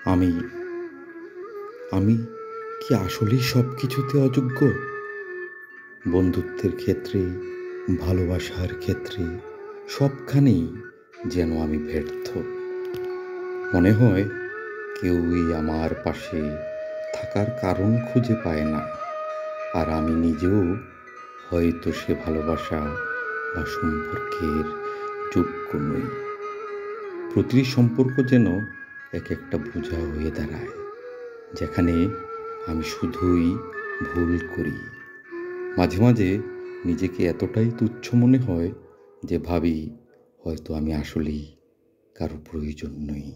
আমি আমি কি আসলেই সব কিছুতে অযোগ্য? বন্ধুত্বের ক্ষেত্রে, ভালোবাসার ক্ষেত্রে সবখানেই যেন আমি ব্যর্থ। মনে হয় কেউই আমার পাশে থাকার কারণ খুঁজে পায় না। আর আমি নিজেও হয়তো সে ভালোবাসা বা সম্পর্কের যোগ্য নই। প্রতিটি সম্পর্ক যেন এক একটা বোঝা হয়ে দাঁড়ায়, যেখানে আমি শুধুই ভুল করি। মাঝে মাঝে নিজেকে এতটাই তুচ্ছ মনে হয় যে ভাবি হয়তো আমি আসলেই কারো প্রয়োজন নই।